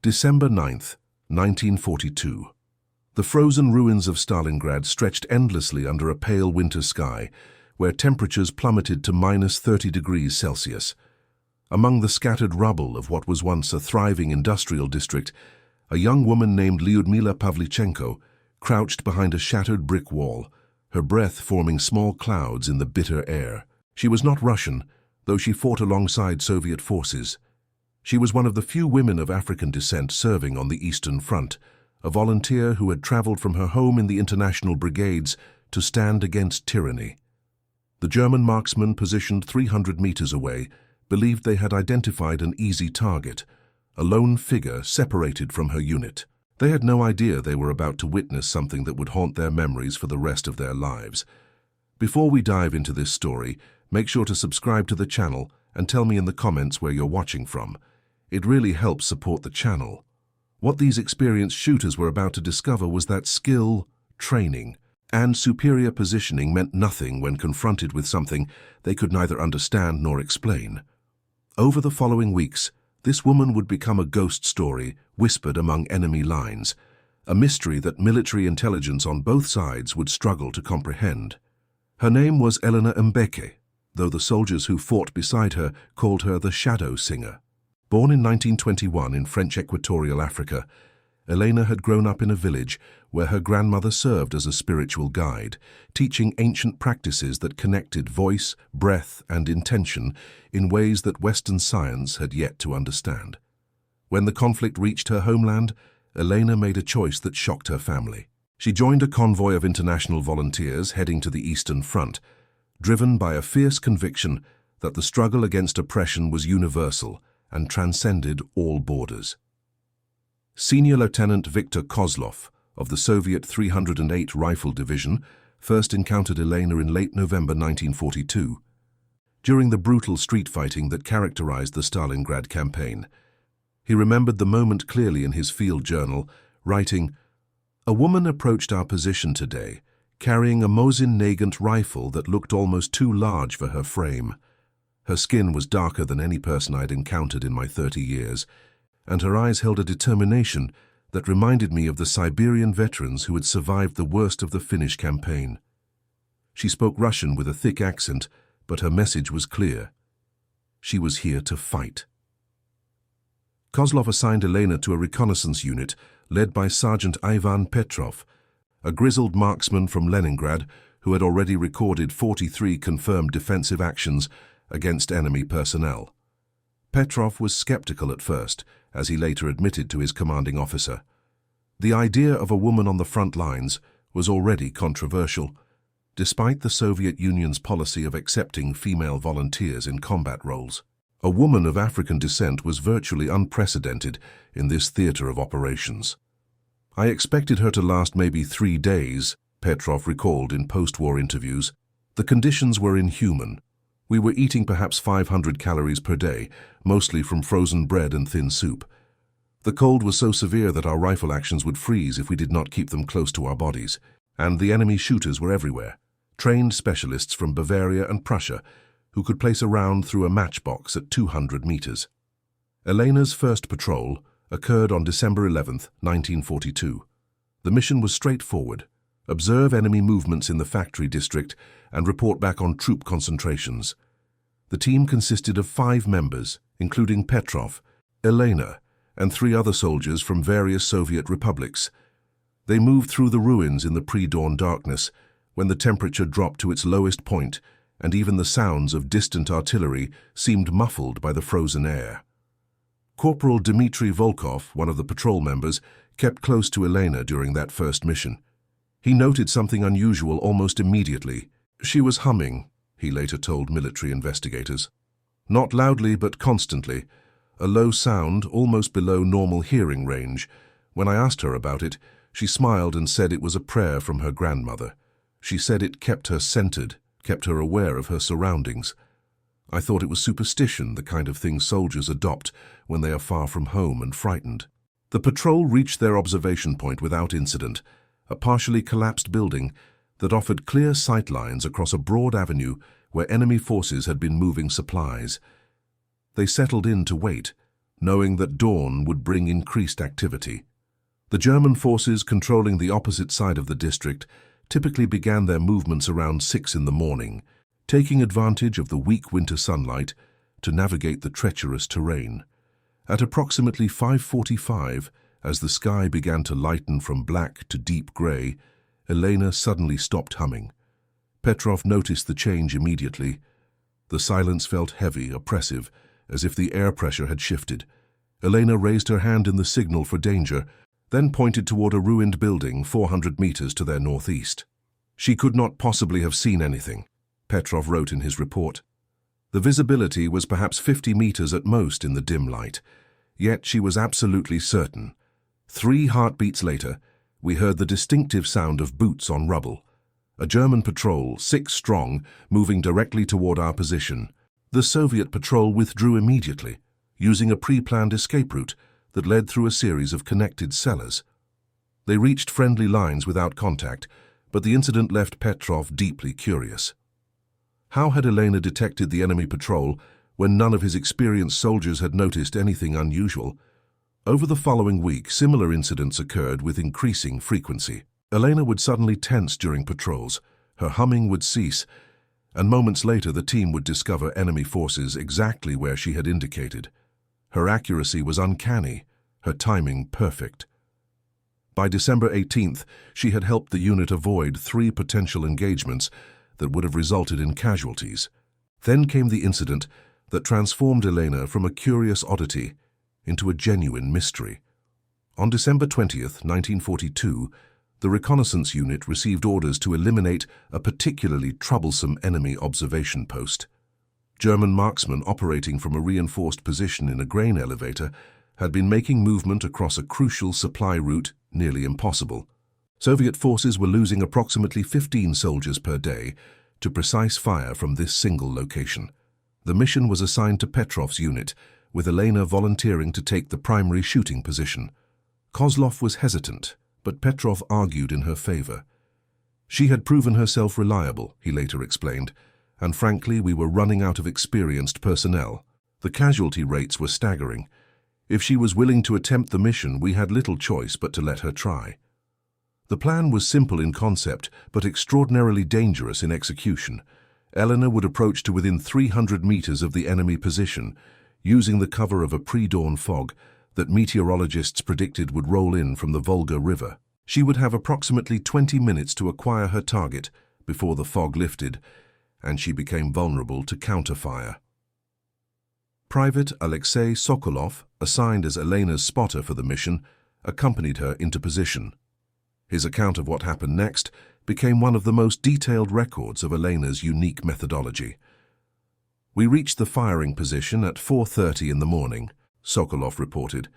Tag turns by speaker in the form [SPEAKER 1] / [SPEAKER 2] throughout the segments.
[SPEAKER 1] December 9th, 1942. The frozen ruins of Stalingrad stretched endlessly under a pale winter sky, where temperatures plummeted to -30 degrees Celsius. Among the scattered rubble of what was once a thriving industrial district, a young woman named Lyudmila Pavlichenko crouched behind a shattered brick wall, her breath forming small clouds in the bitter air. She was not Russian, though she fought alongside Soviet forces. She was one of the few women of African descent serving on the Eastern Front, a volunteer who had traveled from her home in the international brigades to stand against tyranny. The German marksmen, positioned 300 meters away, believed they had identified an easy target, a lone figure separated from her unit. They had no idea they were about to witness something that would haunt their memories for the rest of their lives. Before we dive into this story, make sure to subscribe to the channel and tell me in the comments where you're watching from. It really helps support the channel. What these experienced shooters were about to discover was that skill, training, and superior positioning meant nothing when confronted with something they could neither understand nor explain. Over the following weeks, this woman would become a ghost story whispered among enemy lines, a mystery that military intelligence on both sides would struggle to comprehend. Her name was Elena Mbeke, though the soldiers who fought beside her called her the Shadow Singer. Born in 1921 in French Equatorial Africa, Elena had grown up in a village where her grandmother served as a spiritual guide, teaching ancient practices that connected voice, breath, and intention in ways that Western science had yet to understand. When the conflict reached her homeland, Elena made a choice that shocked her family. She joined a convoy of international volunteers heading to the Eastern Front, driven by a fierce conviction that the struggle against oppression was universal and transcended all borders. Senior Lieutenant Viktor Kozlov of the Soviet 308 Rifle Division first encountered Elena in late November 1942. During the brutal street fighting that characterized the Stalingrad campaign, he remembered the moment clearly in his field journal, writing, "A woman approached our position today, carrying a Mosin Nagant rifle that looked almost too large for her frame. Her skin was darker than any person I'd encountered in my 30 years, and her eyes held a determination that reminded me of the Siberian veterans who had survived the worst of the Finnish campaign. She spoke Russian with a thick accent, but her message was clear. She was here to fight." Kozlov assigned Elena to a reconnaissance unit led by Sergeant Ivan Petrov, a grizzled marksman from Leningrad who had already recorded 43 confirmed defensive actions against enemy personnel. Petrov was skeptical at first, as he later admitted to his commanding officer. The idea of a woman on the front lines was already controversial, despite the Soviet Union's policy of accepting female volunteers in combat roles. A woman of African descent was virtually unprecedented in this theater of operations. "I expected her to last maybe 3 days," Petrov recalled in post-war interviews. "The conditions were inhuman. We were eating perhaps 500 calories per day, mostly from frozen bread and thin soup. The cold was so severe that our rifle actions would freeze if we did not keep them close to our bodies, and the enemy shooters were everywhere, trained specialists from Bavaria and Prussia who could place a round through a matchbox at 200 meters. Elena's first patrol occurred on December 11, 1942. The mission was straightforward: observe enemy movements in the factory district and report back on troop concentrations. The team consisted of 5 members, including Petrov, Elena, and 3 other soldiers from various Soviet republics. They moved through the ruins in the pre-dawn darkness, when the temperature dropped to its lowest point, and even the sounds of distant artillery seemed muffled by the frozen air. Corporal Dmitry Volkov, one of the patrol members, kept close to Elena during that first mission. He noted something unusual almost immediately. She was humming, he later told military investigators. Not loudly but constantly, a low sound almost below normal hearing range. When I asked her about it, she smiled and said it was a prayer from her grandmother. She said it kept her centered, kept her aware of her surroundings. I thought it was superstition, the kind of thing soldiers adopt when they are far from home and frightened. The patrol reached their observation point without incident, a partially collapsed building that offered clear sightlines across a broad avenue where enemy forces had been moving supplies. They settled in to wait, knowing that dawn would bring increased activity. The German forces controlling the opposite side of the district typically began their movements around 6 in the morning, taking advantage of the weak winter sunlight to navigate the treacherous terrain. At approximately 5:45, as the sky began to lighten from black to deep grey, Elena suddenly stopped humming. Petrov noticed the change immediately. The silence felt heavy, oppressive, as if the air pressure had shifted. Elena raised her hand in the signal for danger, then pointed toward a ruined building 400 meters to their northeast. She could not possibly have seen anything, Petrov wrote in his report. The visibility was perhaps 50 meters at most in the dim light, yet she was absolutely certain. 3 heartbeats later, we heard the distinctive sound of boots on rubble. A German patrol, 6 strong, moving directly toward our position. The Soviet patrol withdrew immediately, using a pre-planned escape route that led through a series of connected cellars. They reached friendly lines without contact, but the incident left Petrov deeply curious. How had Elena detected the enemy patrol when none of his experienced soldiers had noticed anything unusual? Over the following week, similar incidents occurred with increasing frequency. Elena would suddenly tense during patrols, her humming would cease, and moments later the team would discover enemy forces exactly where she had indicated. Her accuracy was uncanny, her timing perfect. By December 18th, she had helped the unit avoid 3 potential engagements that would have resulted in casualties. Then came the incident that transformed Elena from a curious oddity into a genuine mystery. On December 20th, 1942, the reconnaissance unit received orders to eliminate a particularly troublesome enemy observation post. German marksmen operating from a reinforced position in a grain elevator had been making movement across a crucial supply route nearly impossible. Soviet forces were losing approximately 15 soldiers per day to precise fire from this single location. The mission was assigned to Petrov's unit, with Elena volunteering to take the primary shooting position. Kozlov was hesitant, but Petrov argued in her favor. She had proven herself reliable, he later explained, and frankly, we were running out of experienced personnel. The casualty rates were staggering. If she was willing to attempt the mission, we had little choice but to let her try. The plan was simple in concept, but extraordinarily dangerous in execution. Elena would approach to within 300 meters of the enemy position, using the cover of a pre-dawn fog that meteorologists predicted would roll in from the Volga River. She would have approximately 20 minutes to acquire her target before the fog lifted, and she became vulnerable to counterfire. Private Alexei Sokolov, assigned as Elena's spotter for the mission, accompanied her into position. His account of what happened next became one of the most detailed records of Elena's unique methodology. We reached the firing position at 4:30 in the morning, Sokolov reported.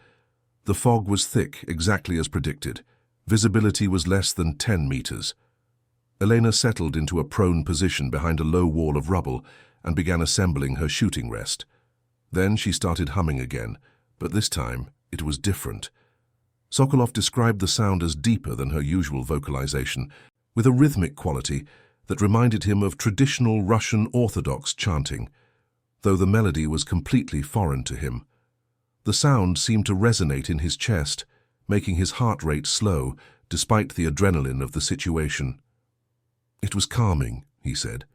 [SPEAKER 1] The fog was thick, exactly as predicted. Visibility was less than 10 meters. Elena settled into a prone position behind a low wall of rubble and began assembling her shooting rest. Then she started humming again, but this time it was different. Sokolov described the sound as deeper than her usual vocalization, with a rhythmic quality that reminded him of traditional Russian Orthodox chanting, though the melody was completely foreign to him. The sound seemed to resonate in his chest, making his heart rate slow despite the adrenaline of the situation. It was calming, he said,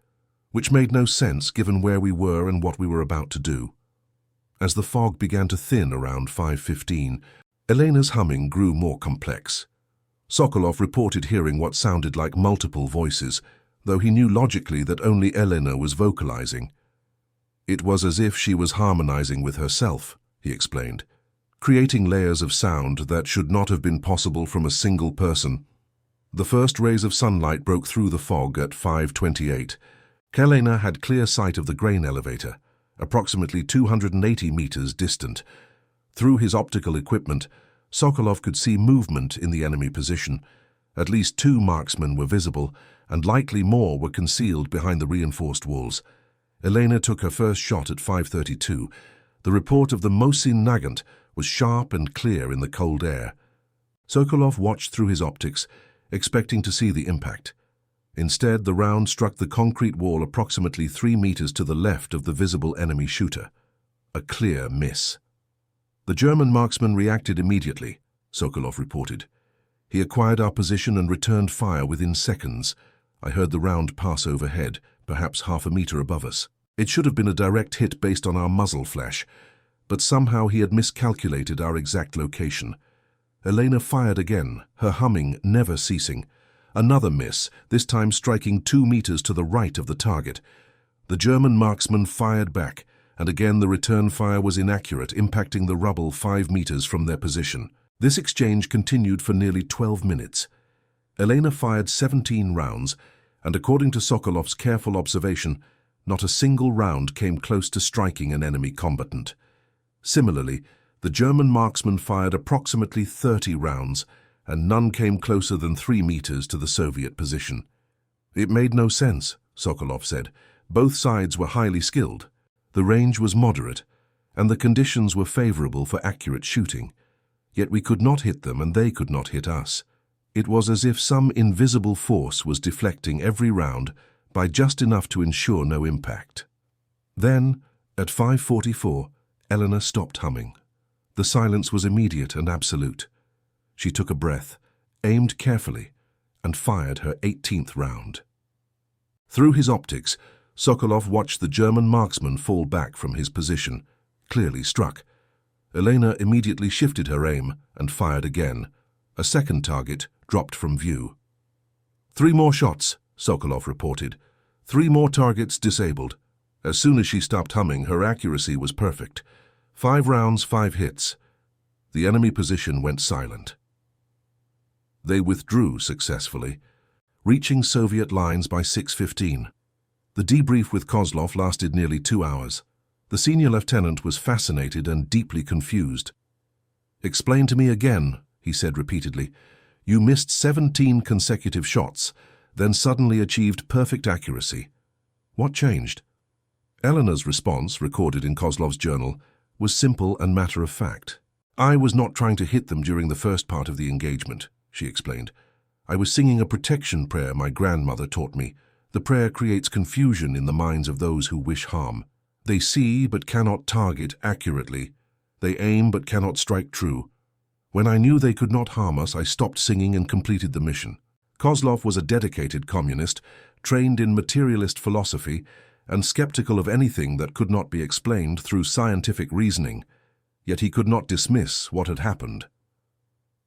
[SPEAKER 1] which made no sense given where we were and what we were about to do. As the fog began to thin around 5:15, Elena's humming grew more complex. Sokolov reported hearing what sounded like multiple voices, though he knew logically that only Elena was vocalizing. It was as if she was harmonizing with herself, he explained, creating layers of sound that should not have been possible from a single person. The first rays of sunlight broke through the fog at 5:28. Elena had clear sight of the grain elevator, approximately 280 meters distant. Through his optical equipment, Sokolov could see movement in the enemy position. At least 2 marksmen were visible, and likely more were concealed behind the reinforced walls. Elena took her first shot at 5:32. The report of the Mosin Nagant was sharp and clear in the cold air. Sokolov watched through his optics, expecting to see the impact. Instead, the round struck the concrete wall approximately 3 meters to the left of the visible enemy shooter. A clear miss. The German marksman reacted immediately, Sokolov reported. He acquired our position and returned fire within seconds. I heard the round pass overhead, perhaps half a meter above us. It should have been a direct hit based on our muzzle flash, but somehow he had miscalculated our exact location. Elena fired again, her humming never ceasing. Another miss, this time striking 2 meters to the right of the target. The German marksman fired back, and again the return fire was inaccurate, impacting the rubble 5 meters from their position. This exchange continued for nearly 12 minutes. Elena fired 17 rounds, and according to Sokolov's careful observation, not a single round came close to striking an enemy combatant. Similarly, the German marksman fired approximately 30 rounds, and none came closer than 3 meters to the Soviet position. It made no sense, Sokolov said. Both sides were highly skilled. The range was moderate, and the conditions were favorable for accurate shooting. Yet we could not hit them and they could not hit us. It was as if some invisible force was deflecting every round by just enough to ensure no impact. Then, at 5:44, Elena stopped humming. The silence was immediate and absolute. She took a breath, aimed carefully, and fired her 18th round. Through his optics, Sokolov watched the German marksman fall back from his position, clearly struck. Elena immediately shifted her aim and fired again. A second target dropped from view. 3 more shots, Sokolov reported. 3 more targets disabled. As soon as she stopped humming, her accuracy was perfect. 5 rounds, 5 hits. The enemy position went silent. They withdrew successfully, reaching Soviet lines by 6:15. The debrief with Kozlov lasted nearly 2 hours. The senior lieutenant was fascinated and deeply confused. "Explain to me again," he said repeatedly. "You missed 17 consecutive shots, then suddenly achieved perfect accuracy. What changed?" Elena's response, recorded in Kozlov's journal, was simple and matter-of-fact. "I was not trying to hit them during the first part of the engagement," she explained. "I was singing a protection prayer my grandmother taught me. The prayer creates confusion in the minds of those who wish harm. They see but cannot target accurately. They aim but cannot strike true. When I knew they could not harm us, I stopped singing and completed the mission." Kozlov was a dedicated communist, trained in materialist philosophy, and skeptical of anything that could not be explained through scientific reasoning. Yet he could not dismiss what had happened.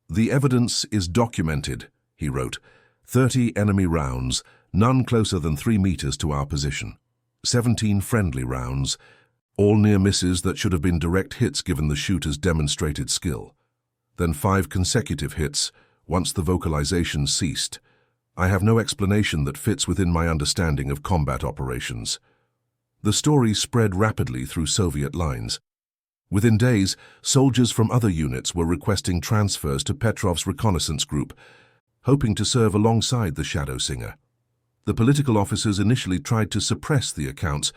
[SPEAKER 1] "The evidence is documented," he wrote. 30 enemy rounds, none closer than 3 meters to our position. 17 friendly rounds, all near misses that should have been direct hits given the shooter's demonstrated skill. Then 5 consecutive hits, once the vocalization ceased. I have no explanation that fits within my understanding of combat operations. The story spread rapidly through Soviet lines. Within days, soldiers from other units were requesting transfers to Petrov's reconnaissance group, hoping to serve alongside the shadow singer. The political officers initially tried to suppress the accounts,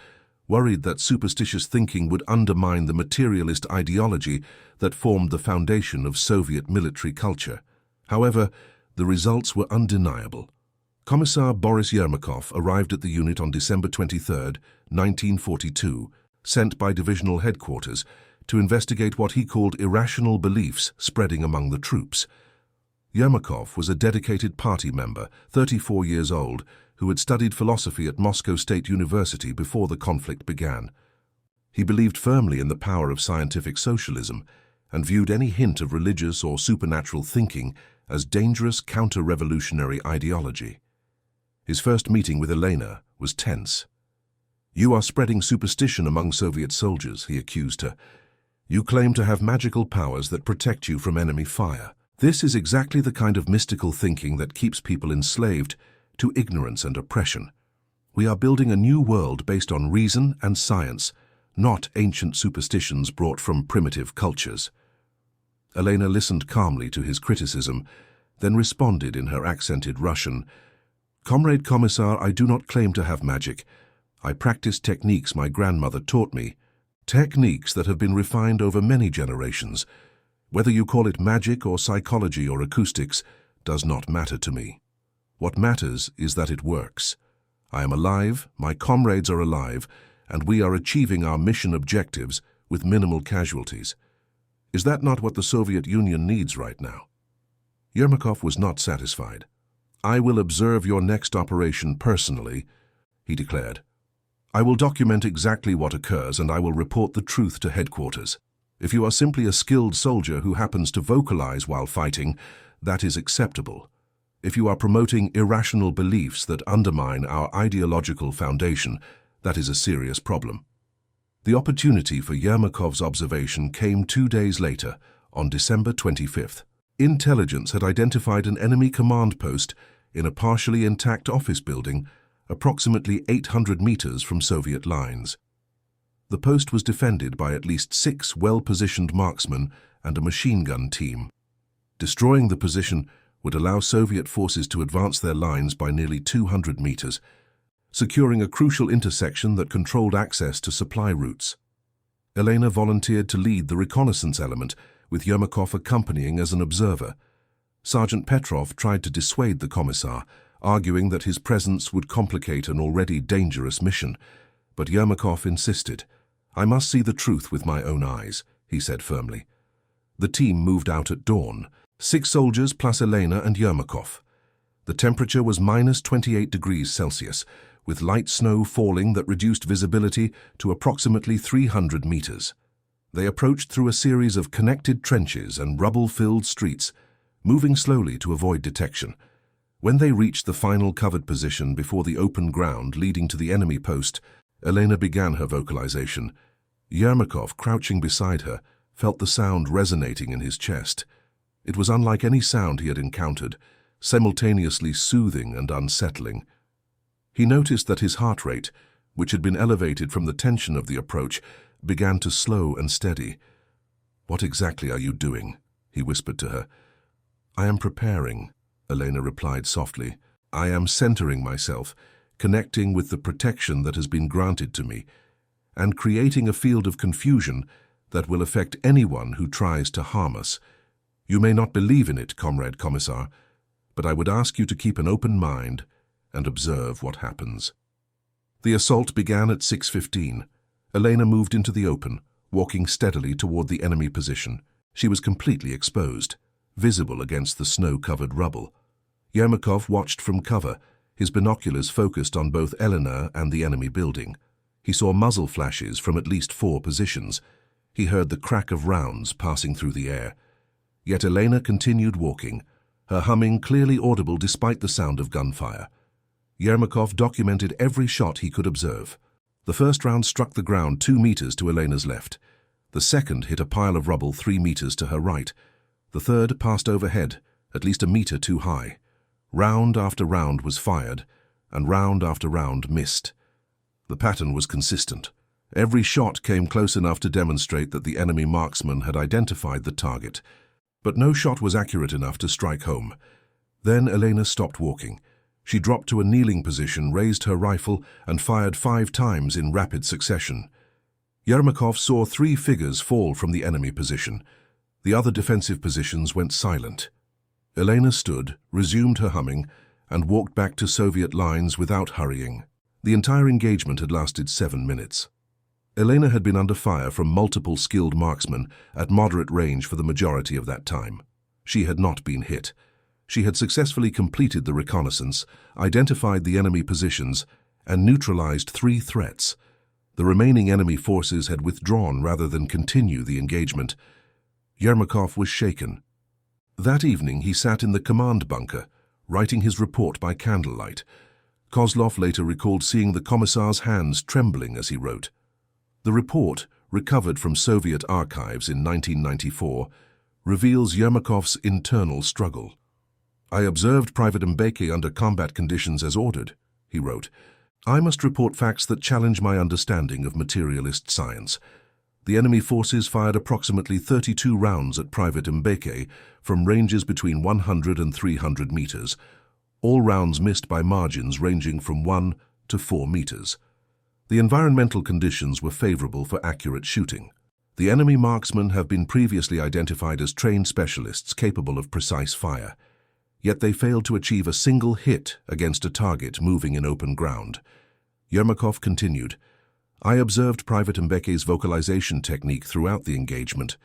[SPEAKER 1] worried that superstitious thinking would undermine the materialist ideology that formed the foundation of Soviet military culture. However, the results were undeniable. Commissar Boris Yermakov arrived at the unit on December 23, 1942, sent by divisional headquarters to investigate what he called irrational beliefs spreading among the troops. Yermakov was a dedicated party member, 34 years old, who had studied philosophy at Moscow State University before the conflict began. He believed firmly in the power of scientific socialism and viewed any hint of religious or supernatural thinking as dangerous counter-revolutionary ideology. His first meeting with Elena was tense. "You are spreading superstition among Soviet soldiers," he accused her. "You claim to have magical powers that protect you from enemy fire. This is exactly the kind of mystical thinking that keeps people enslaved to ignorance and oppression. We are building a new world based on reason and science, not ancient superstitions brought from primitive cultures." Elena listened calmly to his criticism, then responded in her accented Russian, "Comrade Commissar, I do not claim to have magic. I practice techniques my grandmother taught me, techniques that have been refined over many generations. Whether you call it magic or psychology or acoustics does not matter to me. What matters is that it works. I am alive, my comrades are alive, and we are achieving our mission objectives with minimal casualties. Is that not what the Soviet Union needs right now? Yermakov was not satisfied. I will observe your next operation personally, he declared. I will document exactly what occurs and I will report the truth to headquarters. If you are simply a skilled soldier who happens to vocalize while fighting, that is acceptable. If you are promoting irrational beliefs that undermine our ideological foundation, that is a serious problem. The opportunity for Yermakov's observation came 2 days later, on December 25th. Intelligence had identified an enemy command post in a partially intact office building approximately 800 meters from Soviet lines. The post was defended by at least 6 well-positioned marksmen and a machine gun team. Destroying the position would allow Soviet forces to advance their lines by nearly 200 meters, securing a crucial intersection that controlled access to supply routes. Elena volunteered to lead the reconnaissance element, with Yermakov accompanying as an observer. Sergeant Petrov tried to dissuade the commissar, arguing that his presence would complicate an already dangerous mission. But Yermakov insisted. I must see the truth with my own eyes, he said firmly. The team moved out at dawn, 6 soldiers plus Elena and Yermakov. The temperature was minus 28 degrees Celsius, with light snow falling that reduced visibility to approximately 300 meters. They approached through a series of connected trenches and rubble-filled streets, moving slowly to avoid detection. When they reached the final covered position before the open ground leading to the enemy post, Elena began her vocalization. Yermakov, crouching beside her, felt the sound resonating in his chest. It was unlike any sound he had encountered, simultaneously soothing and unsettling. He noticed that his heart rate, which had been elevated from the tension of the approach, began to slow and steady. "What exactly are you doing?" he whispered to her. "I am preparing," Elena replied softly. "I am centering myself, connecting with the protection that has been granted to me, and creating a field of confusion that will affect anyone who tries to harm us. You may not believe in it, Comrade Commissar, but I would ask you to keep an open mind and observe what happens." The assault began at 6:15. Elena moved into the open, walking steadily toward the enemy position. She was completely exposed, visible against the snow-covered rubble. Yermakov watched from cover, his binoculars focused on both Elena and the enemy building. He saw muzzle flashes from at least 4 positions. He heard the crack of rounds passing through the air. Yet Elena continued walking, her humming clearly audible despite the sound of gunfire. Yermakov documented every shot he could observe. The first round struck the ground 2 meters to Elena's left. The second hit a pile of rubble 3 meters to her right. The third passed overhead, at least a meter too high. Round after round was fired, and round after round missed. The pattern was consistent. Every shot came close enough to demonstrate that the enemy marksman had identified the target. But no shot was accurate enough to strike home. Then Elena stopped walking. She dropped to a kneeling position, raised her rifle, and fired 5 times in rapid succession. Yermakov saw 3 figures fall from the enemy position. The other defensive positions went silent. Elena stood, resumed her humming, and walked back to Soviet lines without hurrying. The entire engagement had lasted 7 minutes. Elena had been under fire from multiple skilled marksmen at moderate range for the majority of that time. She had not been hit. She had successfully completed the reconnaissance, identified the enemy positions, and neutralized 3 threats. The remaining enemy forces had withdrawn rather than continue the engagement. Yermakov was shaken. That evening he sat in the command bunker, writing his report by candlelight. Kozlov later recalled seeing the commissar's hands trembling as he wrote. The report, recovered from Soviet archives in 1994, reveals Yermakov's internal struggle. "I observed Private Mbeke under combat conditions as ordered," he wrote. "I must report facts that challenge my understanding of materialist science. The enemy forces fired approximately 32 rounds at Private Mbeke from ranges between 100 and 300 meters. All rounds missed by margins ranging from 1 to 4 meters. The environmental conditions were favorable for accurate shooting. The enemy marksmen have been previously identified as trained specialists capable of precise fire. Yet they failed to achieve a single hit against a target moving in open ground." Yermakov continued, "I observed Private Mbeke's vocalization technique throughout the engagement.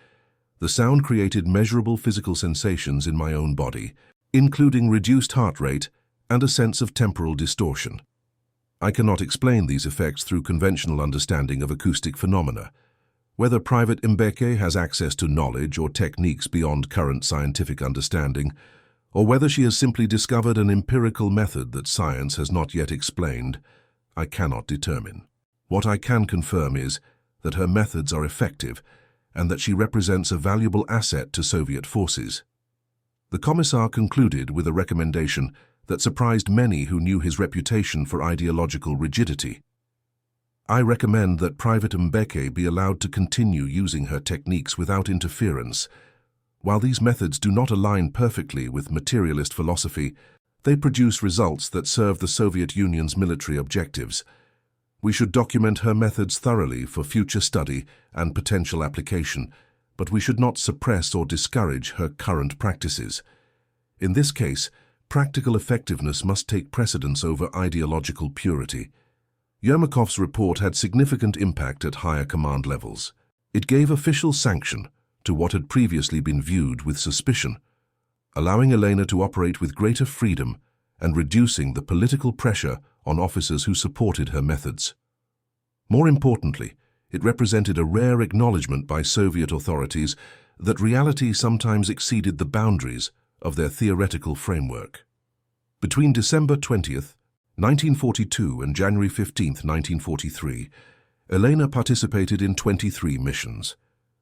[SPEAKER 1] The sound created measurable physical sensations in my own body, including reduced heart rate and a sense of temporal distortion. I cannot explain these effects through conventional understanding of acoustic phenomena. Whether Private Mbeke has access to knowledge or techniques beyond current scientific understanding, or whether she has simply discovered an empirical method that science has not yet explained, I cannot determine. What I can confirm is that her methods are effective and that she represents a valuable asset to Soviet forces. The Commissar concluded with a recommendation that surprised many who knew his reputation for ideological rigidity. I recommend that Private Mbeke be allowed to continue using her techniques without interference. While these methods do not align perfectly with materialist philosophy, they produce results that serve the Soviet Union's military objectives. We should document her methods thoroughly for future study and potential application, but we should not suppress or discourage her current practices. In this case, practical effectiveness must take precedence over ideological purity. Yermakov's report had significant impact at higher command levels. It gave official sanction to what had previously been viewed with suspicion, allowing Elena to operate with greater freedom and reducing the political pressure on officers who supported her methods. More importantly, it represented a rare acknowledgement by Soviet authorities that reality sometimes exceeded the boundaries of their theoretical framework. Between December 20th, 1942 and January 15th, 1943, Elena participated in 23 missions.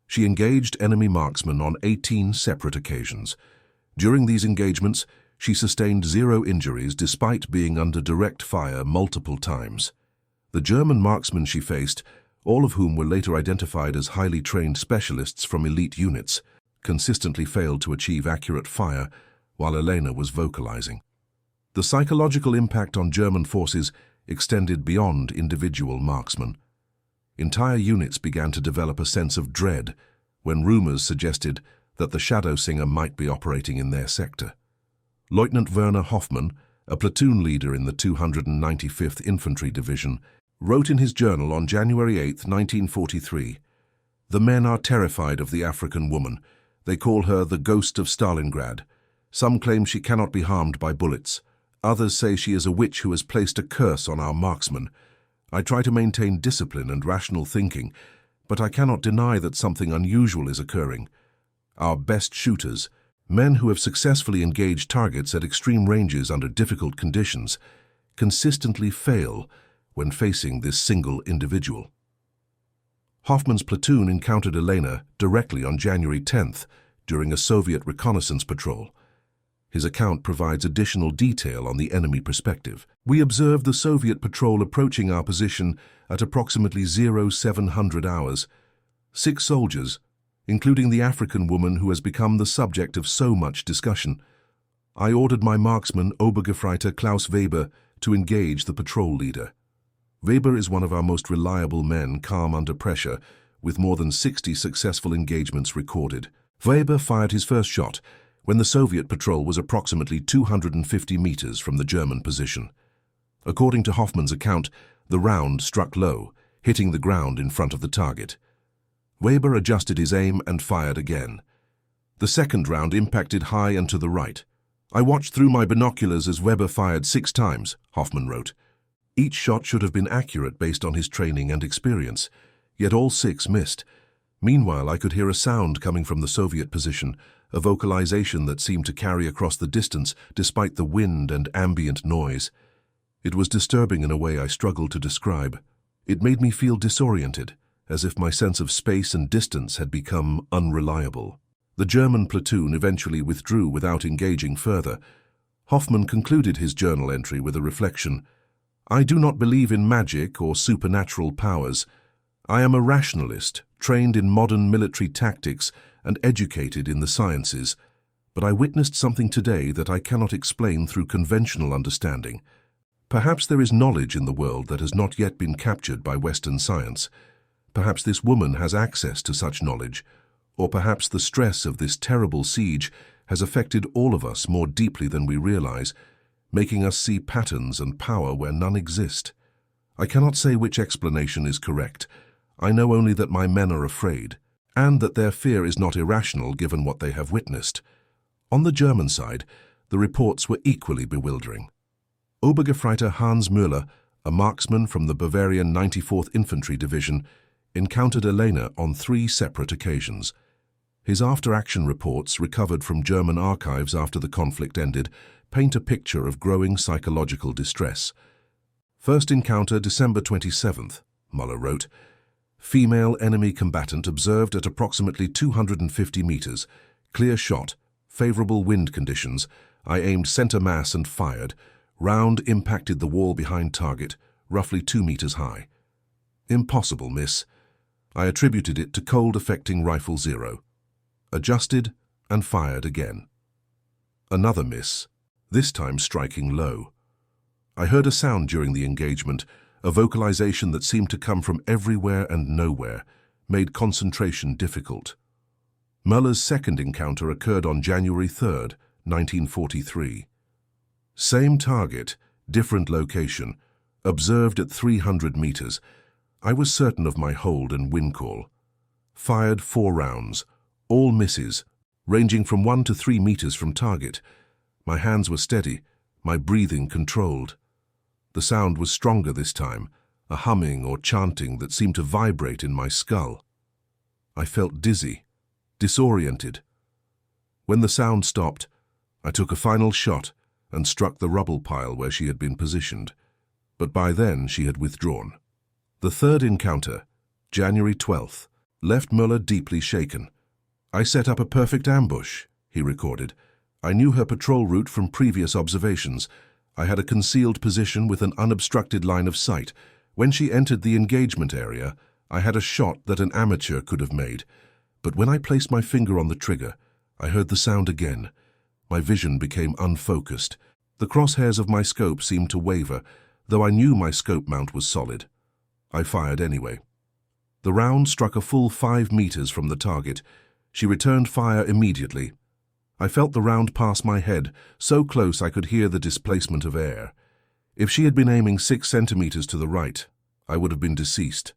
[SPEAKER 1] She engaged enemy marksmen on 18 separate occasions. During these engagements, she sustained 0 injuries despite being under direct fire multiple times. The German marksmen she faced, all of whom were later identified as highly trained specialists from elite units, consistently failed to achieve accurate fire while Elena was vocalizing. The psychological impact on German forces extended beyond individual marksmen. Entire units began to develop a sense of dread when rumors suggested that the shadow singer might be operating in their sector. Lieutenant Werner Hoffmann, a platoon leader in the 295th Infantry Division, wrote in his journal on January 8, 1943, "The men are terrified of the African woman. They call her the ghost of Stalingrad. Some claim she cannot be harmed by bullets. Others say she is a witch who has placed a curse on our marksmen. I try to maintain discipline and rational thinking, but I cannot deny that something unusual is occurring. Our best shooters, men who have successfully engaged targets at extreme ranges under difficult conditions, consistently fail when facing this single individual." Hoffmann's platoon encountered Elena directly on January 10th during a Soviet reconnaissance patrol. His account provides additional detail on the enemy perspective. "We observed the Soviet patrol approaching our position at approximately 0700 hours. 6 soldiers, including the African woman who has become the subject of so much discussion. I ordered my marksman, Obergefreiter Klaus Weber, to engage the patrol leader. Weber is one of our most reliable men, calm under pressure, with more than 60 successful engagements recorded. Weber fired his first shot when the Soviet patrol was approximately 250 meters from the German position. According to Hoffmann's account, the round struck low, hitting the ground in front of the target. Weber adjusted his aim and fired again. The second round impacted high and to the right. I watched through my binoculars as Weber fired 6 times, Hoffmann wrote. Each shot should have been accurate based on his training and experience, yet all 6 missed. Meanwhile, I could hear a sound coming from the Soviet position, a vocalization that seemed to carry across the distance despite the wind and ambient noise. It was disturbing in a way I struggled to describe. It made me feel disoriented, as if my sense of space and distance had become unreliable." The German platoon eventually withdrew without engaging further. Hoffmann concluded his journal entry with a reflection, "I do not believe in magic or supernatural powers. I am a rationalist, trained in modern military tactics and educated in the sciences, but I witnessed something today that I cannot explain through conventional understanding. Perhaps there is knowledge in the world that has not yet been captured by Western science. Perhaps this woman has access to such knowledge, or perhaps the stress of this terrible siege has affected all of us more deeply than we realize, making us see patterns and power where none exist. I cannot say which explanation is correct. I know only that my men are afraid, and that their fear is not irrational given what they have witnessed. On the German side, the reports were equally bewildering. Obergefreiter Hans Müller, a marksman from the Bavarian 94th Infantry Division, encountered Elena on 3 separate occasions. His after-action reports, recovered from German archives after the conflict ended, paint a picture of growing psychological distress. First encounter December 27th, Müller wrote, female enemy combatant observed at approximately 250 meters, clear shot, favorable wind conditions, I aimed center mass and fired, round impacted the wall behind target, roughly 2 meters high. Impossible miss. I attributed it to cold affecting rifle 0. Adjusted and fired again. Another miss, this time striking low. I heard a sound during the engagement, a vocalization that seemed to come from everywhere and nowhere, made concentration difficult. Müller's second encounter occurred on January 3rd, 1943. Same target, different location, observed at 300 meters. I was certain of my hold and win call. Fired 4 rounds, all misses, ranging from 1 to 3 meters from target. My hands were steady, my breathing controlled. The sound was stronger this time, a humming or chanting that seemed to vibrate in my skull. I felt dizzy, disoriented. When the sound stopped, I took a final shot and struck the rubble pile where she had been positioned, but by then she had withdrawn. The third encounter, January 12th, left Müller deeply shaken. I set up a perfect ambush, he recorded. I knew her patrol route from previous observations. I had a concealed position with an unobstructed line of sight. When she entered the engagement area, I had a shot that an amateur could have made. But when I placed my finger on the trigger, I heard the sound again. My vision became unfocused. The crosshairs of my scope seemed to waver, though I knew my scope mount was solid. I fired anyway. The round struck a full 5 meters from the target. She returned fire immediately. I felt the round pass my head, so close I could hear the displacement of air. If she had been aiming 6 centimeters to the right, I would have been deceased.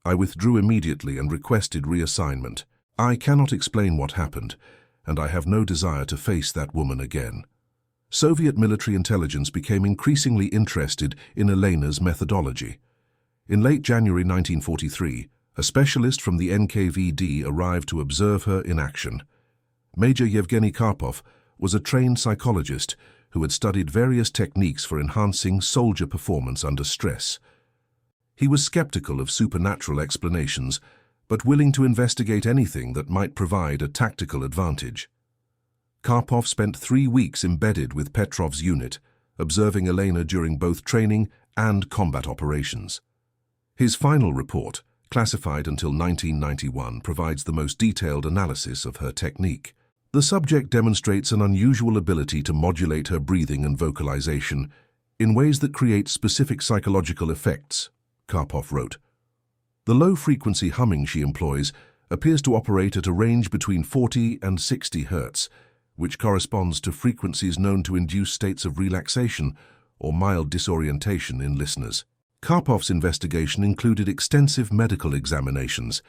[SPEAKER 1] I withdrew immediately and requested reassignment. I cannot explain what happened, and I have no desire to face that woman again. Soviet military intelligence became increasingly interested in Elena's methodology. In late January 1943, a specialist from the NKVD arrived to observe her in action. Major Yevgeny Karpov was a trained psychologist who had studied various techniques for enhancing soldier performance under stress. He was skeptical of supernatural explanations, but willing to investigate anything that might provide a tactical advantage. Karpov spent 3 weeks embedded with Petrov's unit, observing Elena during both training and combat operations. His final report, classified until 1991, provides the most detailed analysis of her technique. The subject demonstrates an unusual ability to modulate her breathing and vocalization in ways that create specific psychological effects, Karpov wrote. The low-frequency humming she employs appears to operate at a range between 40 and 60 Hz, which corresponds to frequencies known to induce states of relaxation or mild disorientation in listeners. Karpov's investigation included extensive medical examinations.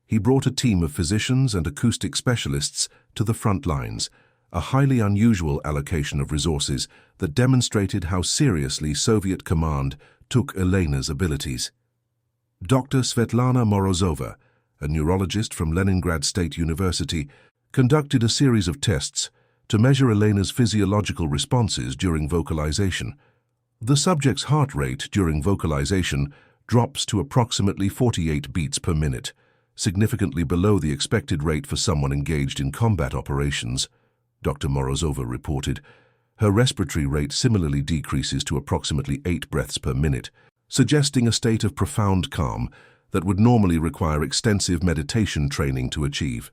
[SPEAKER 1] He brought a team of physicians and acoustic specialists to the front lines, a highly unusual allocation of resources that demonstrated how seriously Soviet command took Elena's abilities. Dr. Svetlana Morozova, a neurologist from Leningrad State University, conducted a series of tests to measure Elena's physiological responses during vocalization. The subject's heart rate during vocalization drops to approximately 48 beats per minute, significantly below the expected rate for someone engaged in combat operations, Dr. Morozova reported. Her respiratory rate similarly decreases to approximately 8 breaths per minute, suggesting a state of profound calm that would normally require extensive meditation training to achieve.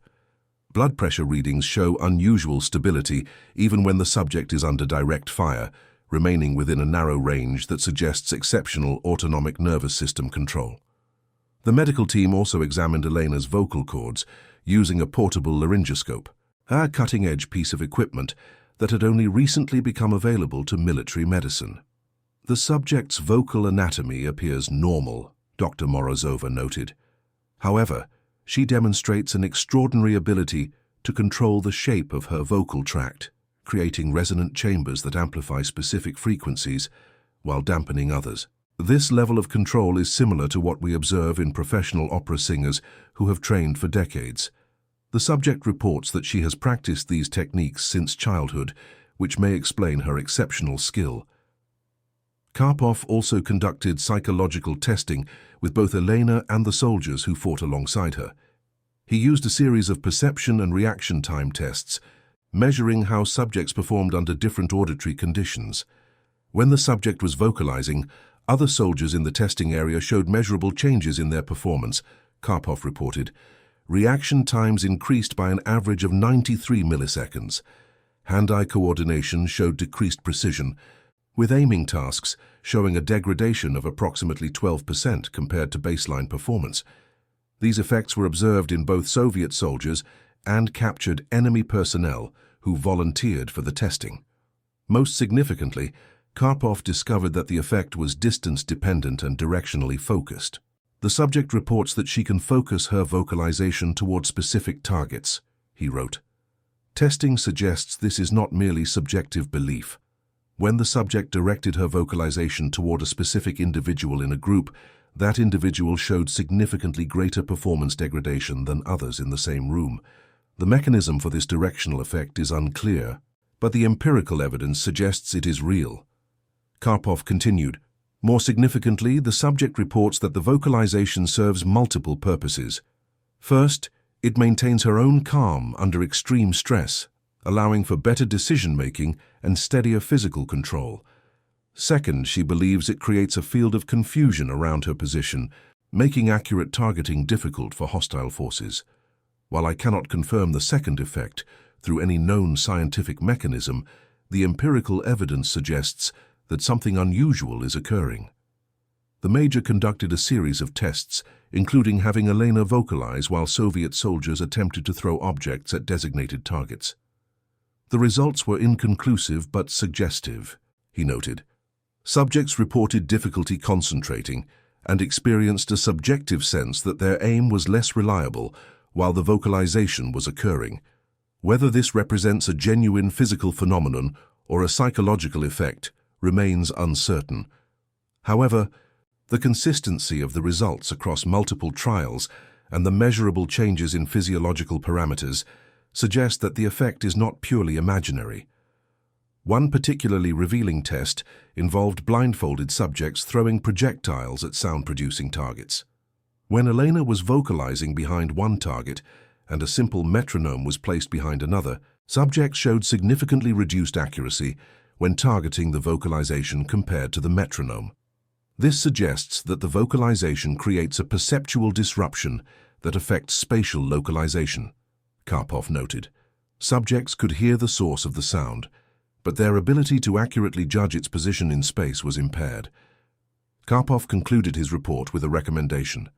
[SPEAKER 1] Blood pressure readings show unusual stability even when the subject is under direct fire, remaining within a narrow range that suggests exceptional autonomic nervous system control. The medical team also examined Elena's vocal cords using a portable laryngoscope, a cutting-edge piece of equipment that had only recently become available to military medicine. The subject's vocal anatomy appears normal, Dr. Morozova noted. However, She demonstrates an extraordinary ability to control the shape of her vocal tract, creating resonant chambers that amplify specific frequencies while dampening others. This level of control is similar to what we observe in professional opera singers who have trained for decades. The subject reports that she has practiced these techniques since childhood, which may explain her exceptional skill. Karpov also conducted psychological testing with both Elena and the soldiers who fought alongside her. He used a series of perception and reaction time tests, measuring how subjects performed under different auditory conditions. When the subject was vocalizing, other soldiers in the testing area showed measurable changes in their performance, Karpov reported. Reaction times increased by an average of 93 milliseconds. Hand-eye coordination showed decreased precision, with aiming tasks showing a degradation of approximately 12% compared to baseline performance. These effects were observed in both Soviet soldiers and captured enemy personnel who volunteered for the testing. Most significantly, Karpov discovered that the effect was distance-dependent and directionally focused. The subject reports that she can focus her vocalization toward specific targets, he wrote. Testing suggests this is not merely subjective belief. When the subject directed her vocalization toward a specific individual in a group, that individual showed significantly greater performance degradation than others in the same room. The mechanism for this directional effect is unclear, but the empirical evidence suggests it is real. Karpov continued, more significantly, the subject reports that the vocalization serves multiple purposes. First, it maintains her own calm under extreme stress, allowing for better decision-making and steadier physical control. Second, she believes it creates a field of confusion around her position, making accurate targeting difficult for hostile forces. While I cannot confirm the second effect through any known scientific mechanism, the empirical evidence suggests that something unusual is occurring. The Major conducted a series of tests, including having Elena vocalize while Soviet soldiers attempted to throw objects at designated targets. The results were inconclusive but suggestive, he noted. Subjects reported difficulty concentrating and experienced a subjective sense that their aim was less reliable while the vocalization was occurring. Whether this represents a genuine physical phenomenon or a psychological effect remains uncertain. However, the consistency of the results across multiple trials and the measurable changes in physiological parameters suggest that the effect is not purely imaginary. One particularly revealing test involved blindfolded subjects throwing projectiles at sound-producing targets. When Elena was vocalizing behind one target and a simple metronome was placed behind another, subjects showed significantly reduced accuracy when targeting the vocalization compared to the metronome. This suggests that the vocalization creates a perceptual disruption that affects spatial localization, Karpov noted. Subjects could hear the source of the sound, but their ability to accurately judge its position in space was impaired. Karpov concluded his report with a recommendation.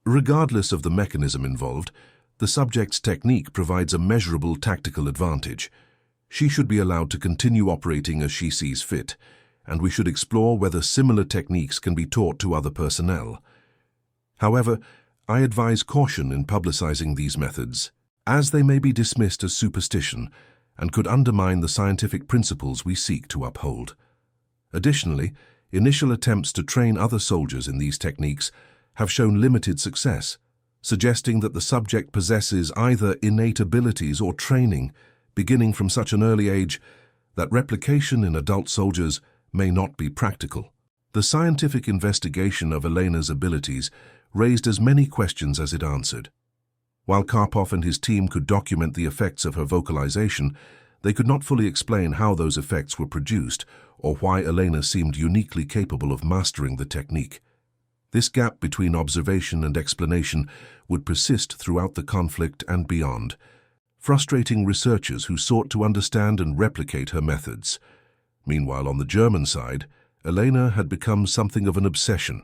[SPEAKER 1] Regardless of the mechanism involved, the subject's technique provides a measurable tactical advantage. She should be allowed to continue operating as she sees fit, and we should explore whether similar techniques can be taught to other personnel. However, I advise caution in publicizing these methods, as they may be dismissed as superstition and could undermine the scientific principles we seek to uphold. Additionally, initial attempts to train other soldiers in these techniques have shown limited success, suggesting that the subject possesses either innate abilities or training beginning from such an early age that replication in adult soldiers may not be practical. The scientific investigation of Elena's abilities raised as many questions as it answered. While Karpov and his team could document the effects of her vocalization, they could not fully explain how those effects were produced or why Elena seemed uniquely capable of mastering the technique. This gap between observation and explanation would persist throughout the conflict and beyond, frustrating researchers who sought to understand and replicate her methods. Meanwhile, on the German side, Elena had become something of an obsession.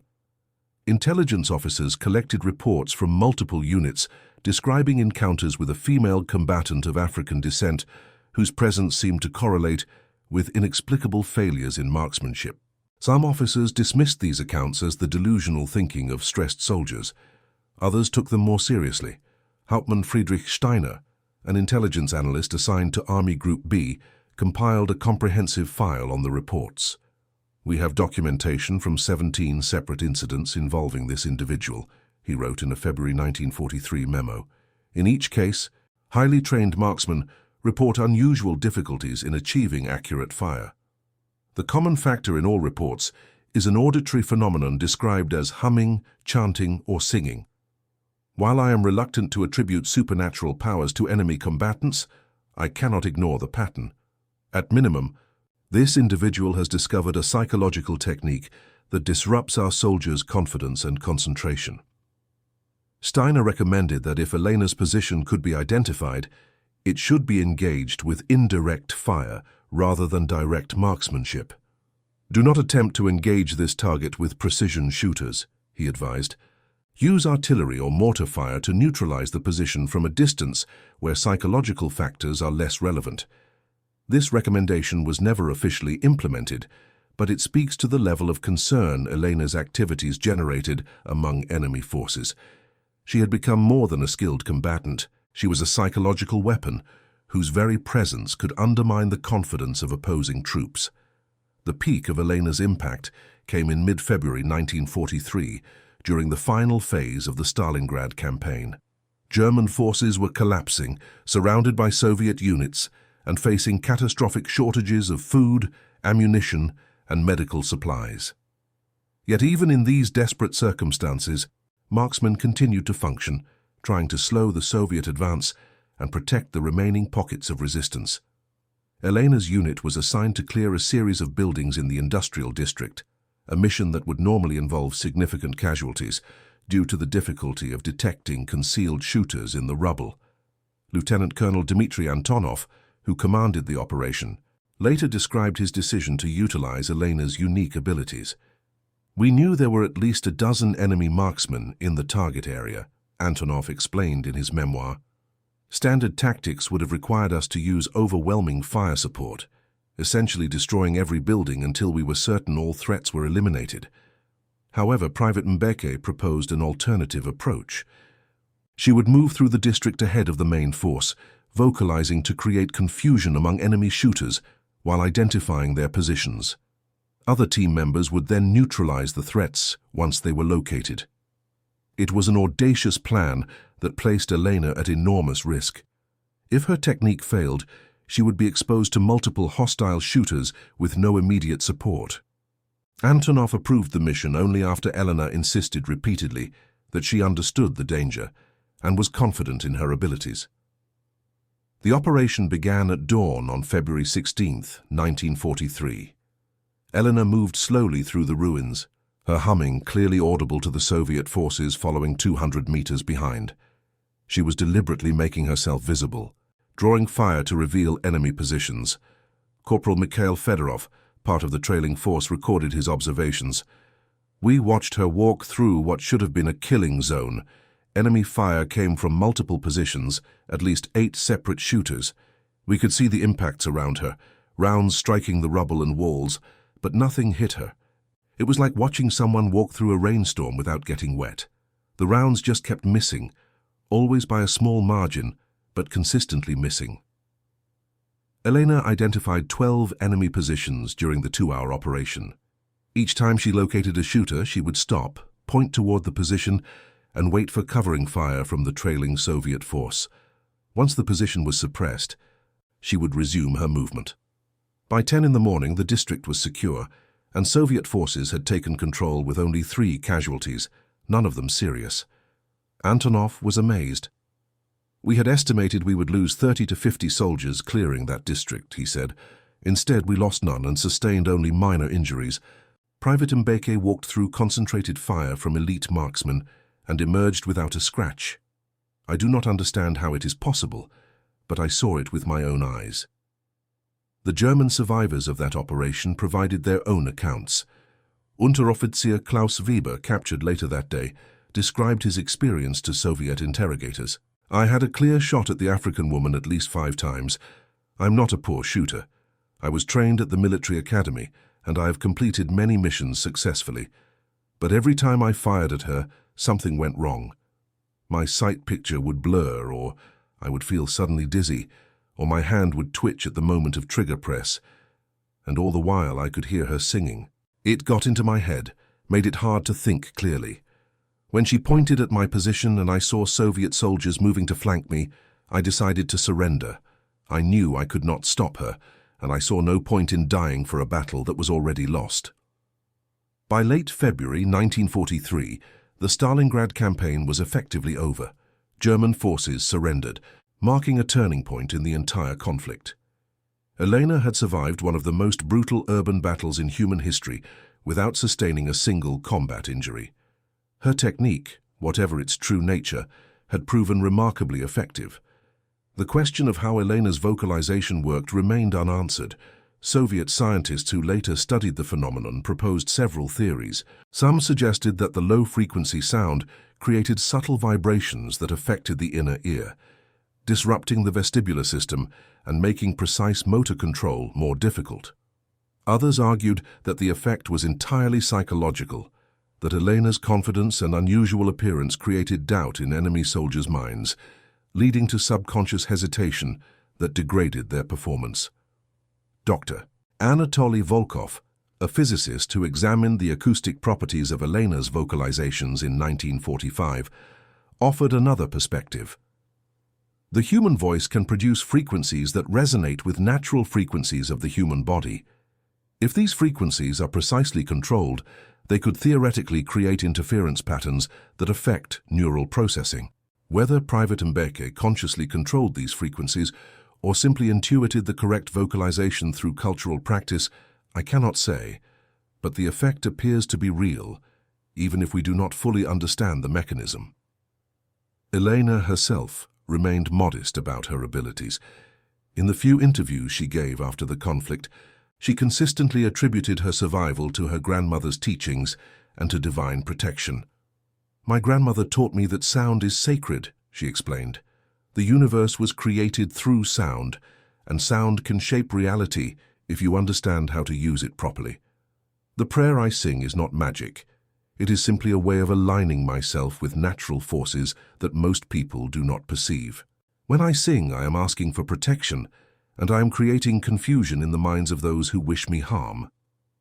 [SPEAKER 1] Intelligence officers collected reports from multiple units describing encounters with a female combatant of African descent whose presence seemed to correlate with inexplicable failures in marksmanship. Some officers dismissed these accounts as the delusional thinking of stressed soldiers. Others took them more seriously. Hauptmann Friedrich Steiner, an intelligence analyst assigned to Army Group B, compiled a comprehensive file on the reports. "We have documentation from 17 separate incidents involving this individual," he wrote in a February 1943 memo. "In each case, highly trained marksmen report unusual difficulties in achieving accurate fire. The common factor in all reports is an auditory phenomenon described as humming, chanting, or singing. While I am reluctant to attribute supernatural powers to enemy combatants, I cannot ignore the pattern. At minimum, this individual has discovered a psychological technique that disrupts our soldiers' confidence and concentration." Steiner recommended that if Elena's position could be identified, it should be engaged with indirect fire rather than direct marksmanship. "Do not attempt to engage this target with precision shooters," he advised. "Use artillery or mortar fire to neutralize the position from a distance where psychological factors are less relevant." This recommendation was never officially implemented, but it speaks to the level of concern Elena's activities generated among enemy forces. She had become more than a skilled combatant. She was a psychological weapon whose very presence could undermine the confidence of opposing troops. The peak of Elena's impact came in mid-February 1943, during the final phase of the Stalingrad campaign. German forces were collapsing, surrounded by Soviet units, and facing catastrophic shortages of food, ammunition, and medical supplies. Yet even in these desperate circumstances, marksmen continued to function, trying to slow the Soviet advance and protect the remaining pockets of resistance. Elena's unit was assigned to clear a series of buildings in the industrial district, a mission that would normally involve significant casualties due to the difficulty of detecting concealed shooters in the rubble. Lieutenant Colonel Dmitry Antonov, who commanded the operation, later described his decision to utilize Elena's unique abilities. "We knew there were at least a dozen enemy marksmen in the target area," Antonov explained in his memoir. "Standard tactics would have required us to use overwhelming fire support, essentially destroying every building until we were certain all threats were eliminated. However, Private Mbeke proposed an alternative approach. She would move through the district ahead of the main force, vocalizing to create confusion among enemy shooters while identifying their positions. Other team members would then neutralize the threats once they were located. It was an audacious plan that placed Elena at enormous risk. If her technique failed, she would be exposed to multiple hostile shooters with no immediate support." Antonov approved the mission only after Elena insisted repeatedly that she understood the danger and was confident in her abilities. The operation began at dawn on February 16, 1943. Elena moved slowly through the ruins, her humming clearly audible to the Soviet forces following 200 meters behind. She was deliberately making herself visible, drawing fire to reveal enemy positions. Corporal Mikhail Fedorov, part of the trailing force, recorded his observations. "We watched her walk through what should have been a killing zone. Enemy fire came from multiple positions, at least 8 separate shooters. We could see the impacts around her, rounds striking the rubble and walls, but nothing hit her. It was like watching someone walk through a rainstorm without getting wet. The rounds just kept missing, always by a small margin, but consistently missing." Elena identified 12 enemy positions during the 2-hour operation. Each time she located a shooter, she would stop, point toward the position, and wait for covering fire from the trailing Soviet force. Once the position was suppressed, she would resume her movement. By 10 in the morning, the district was secure, and Soviet forces had taken control with only 3 casualties, none of them serious. Antonov was amazed. "We had estimated we would lose 30 to 50 soldiers clearing that district," he said. "Instead, we lost none and sustained only minor injuries. Private Mbeke walked through concentrated fire from elite marksmen and emerged without a scratch. I do not understand how it is possible, but I saw it with my own eyes." The German survivors of that operation provided their own accounts. Unteroffizier Klaus Weber, captured later that day, described his experience to Soviet interrogators. "I had a clear shot at the African woman at least 5 times. I'm not a poor shooter. I was trained at the military academy, and I have completed many missions successfully. But every time I fired at her, something went wrong. My sight picture would blur, or I would feel suddenly dizzy, or my hand would twitch at the moment of trigger press, and all the while I could hear her singing. It got into my head, made it hard to think clearly. When she pointed at my position and I saw Soviet soldiers moving to flank me, I decided to surrender. I knew I could not stop her, and I saw no point in dying for a battle that was already lost. By late February 1943, the Stalingrad campaign was effectively over. German forces surrendered, marking a turning point in the entire conflict. Elena had survived one of the most brutal urban battles in human history without sustaining a single combat injury. Her technique, whatever its true nature, had proven remarkably effective. The question of how Elena's vocalization worked remained unanswered. Soviet scientists who later studied the phenomenon proposed several theories. Some suggested that the low-frequency sound created subtle vibrations that affected the inner ear, disrupting the vestibular system and making precise motor control more difficult. Others argued that the effect was entirely psychological, that Elena's confidence and unusual appearance created doubt in enemy soldiers' minds, leading to subconscious hesitation that degraded their performance. Dr. Anatoly Volkov, a physicist who examined the acoustic properties of Elena's vocalizations in 1945, offered another perspective. The human voice can produce frequencies that resonate with natural frequencies of the human body. If these frequencies are precisely controlled, they could theoretically create interference patterns that affect neural processing. Whether Private Mbeke consciously controlled these frequencies or simply intuited the correct vocalization through cultural practice, I cannot say, but the effect appears to be real, even if we do not fully understand the mechanism. Elena herself remained modest about her abilities. In the few interviews she gave after the conflict, she consistently attributed her survival to her grandmother's teachings and to divine protection. "My grandmother taught me that sound is sacred," she explained. "The universe was created through sound, and sound can shape reality if you understand how to use it properly. The prayer I sing is not magic. It is simply a way of aligning myself with natural forces that most people do not perceive. When I sing, I am asking for protection, and I am creating confusion in the minds of those who wish me harm.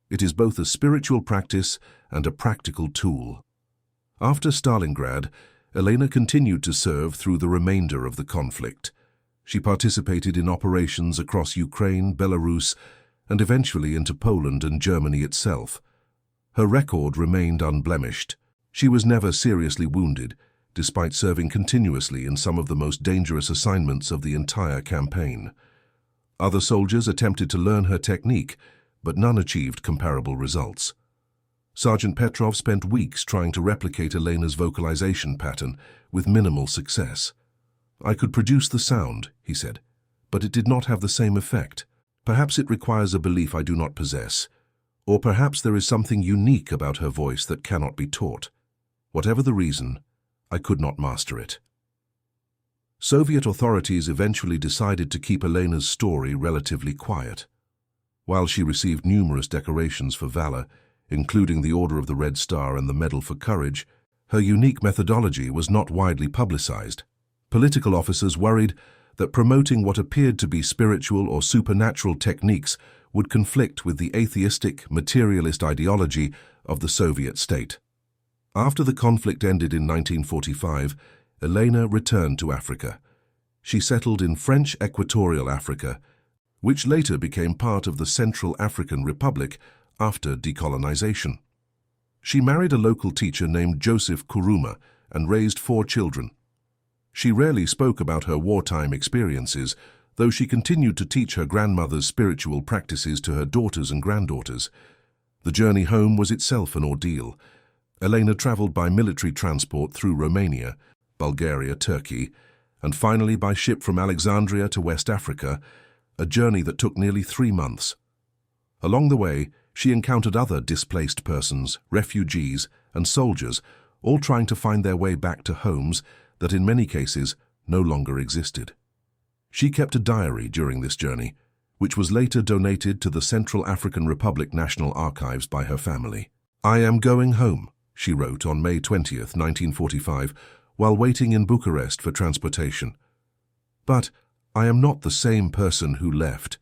[SPEAKER 1] It is both a spiritual practice and a practical tool." After Stalingrad, Elena continued to serve through the remainder of the conflict. She participated in operations across Ukraine, Belarus, and eventually into Poland and Germany itself. Her record remained unblemished. She was never seriously wounded, despite serving continuously in some of the most dangerous assignments of the entire campaign. Other soldiers attempted to learn her technique, but none achieved comparable results. Sergeant Petrov spent weeks trying to replicate Elena's vocalization pattern with minimal success. "I could produce the sound," he said, "but it did not have the same effect. Perhaps it requires a belief I do not possess, or perhaps there is something unique about her voice that cannot be taught. Whatever the reason, I could not master it." Soviet authorities eventually decided to keep Elena's story relatively quiet. While she received numerous decorations for valor, including the Order of the Red Star and the Medal for Courage, her unique methodology was not widely publicized. Political officers worried that promoting what appeared to be spiritual or supernatural techniques would conflict with the atheistic, materialist ideology of the Soviet state. After the conflict ended in 1945, Elena returned to Africa. She settled in French Equatorial Africa, which later became part of the Central African Republic after decolonization. She married a local teacher named Joseph Kuruma and raised 4 children. She rarely spoke about her wartime experiences, though she continued to teach her grandmother's spiritual practices to her daughters and granddaughters. The journey home was itself an ordeal. Elena traveled by military transport through Romania, Bulgaria, Turkey, and finally by ship from Alexandria to West Africa, a journey that took nearly 3 months. Along the way, she encountered other displaced persons, refugees, and soldiers, all trying to find their way back to homes that in many cases no longer existed. She kept a diary during this journey, which was later donated to the Central African Republic National Archives by her family. "I am going home," she wrote on May 20, 1945, while waiting in Bucharest for transportation. But I am not the same person who left.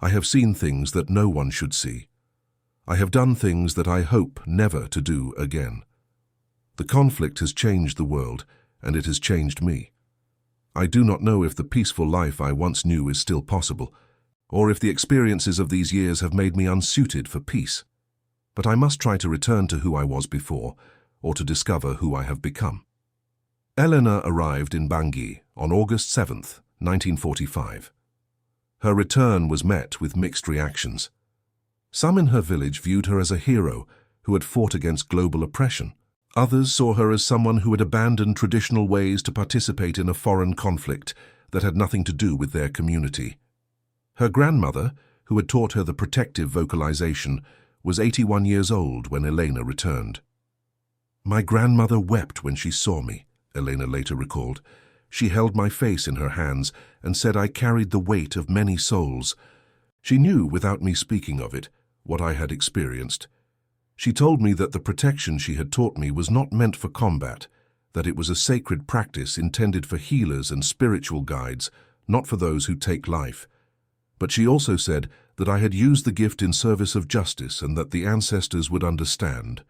[SPEAKER 1] I have seen things that no one should see. I have done things that I hope never to do again. The conflict has changed the world, and it has changed me. I do not know if the peaceful life I once knew is still possible, or if the experiences of these years have made me unsuited for peace. But I must try to return to who I was before, or to discover who I have become. Elena arrived in Bangui on August 7th, 1945. Her return was met with mixed reactions. Some in her village viewed her as a hero who had fought against global oppression. Others saw her as someone who had abandoned traditional ways to participate in a foreign conflict that had nothing to do with their community. Her grandmother, who had taught her the protective vocalization, was 81 years old when Elena returned. "My grandmother wept when she saw me," Elena later recalled. "She held my face in her hands and said I carried the weight of many souls. She knew, without me speaking of it, what I had experienced. She told me that the protection she had taught me was not meant for combat, that it was a sacred practice intended for healers and spiritual guides, not for those who take life. But she also said that I had used the gift in service of justice and that the ancestors would understand."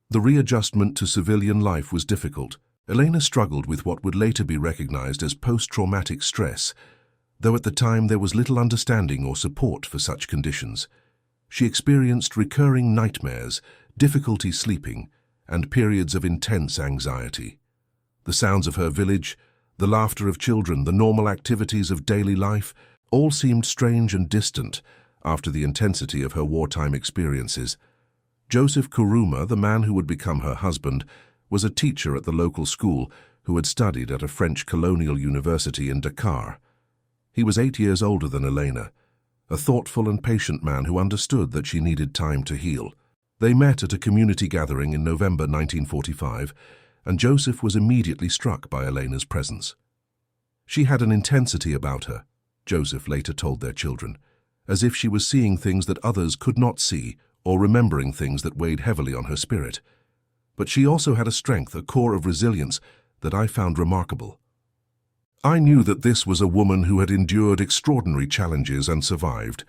[SPEAKER 1] The readjustment to civilian life was difficult. Elena struggled with what would later be recognized as post-traumatic stress, though at the time there was little understanding or support for such conditions. She experienced recurring nightmares, difficulty sleeping, and periods of intense anxiety. The sounds of her village, the laughter of children, the normal activities of daily life, all seemed strange and distant after the intensity of her wartime experiences. Joseph Kuruma, the man who would become her husband, was a teacher at the local school who had studied at a French colonial university in Dakar. He was 8 years older than Elena, a thoughtful and patient man who understood that she needed time to heal. They met at a community gathering in November 1945, and Joseph was immediately struck by Elena's presence. She had an intensity about her, Joseph later told their children, as if she was seeing things that others could not see or remembering things that weighed heavily on her spirit. But she also had a strength, a core of resilience that I found remarkable. I knew that this was a woman who had endured extraordinary challenges and survived.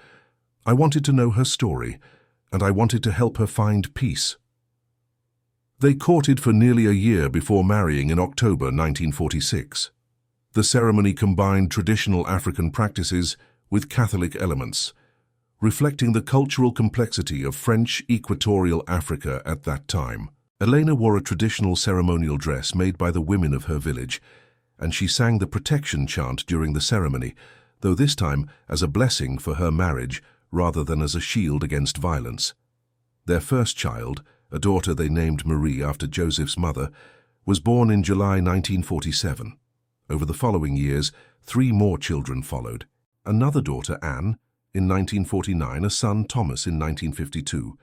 [SPEAKER 1] I wanted to know her story, and I wanted to help her find peace. They courted for nearly a year before marrying in October 1946. The ceremony combined traditional African practices with Catholic elements, reflecting the cultural complexity of French equatorial Africa at that time. Elena wore a traditional ceremonial dress made by the women of her village, and she sang the protection chant during the ceremony, though this time as a blessing for her marriage rather than as a shield against violence. Their first child, a daughter they named Marie after Joseph's mother, was born in July 1947. Over the following years, 3 more children followed. Another daughter, Anne, in 1949, a son, Thomas, in 1952,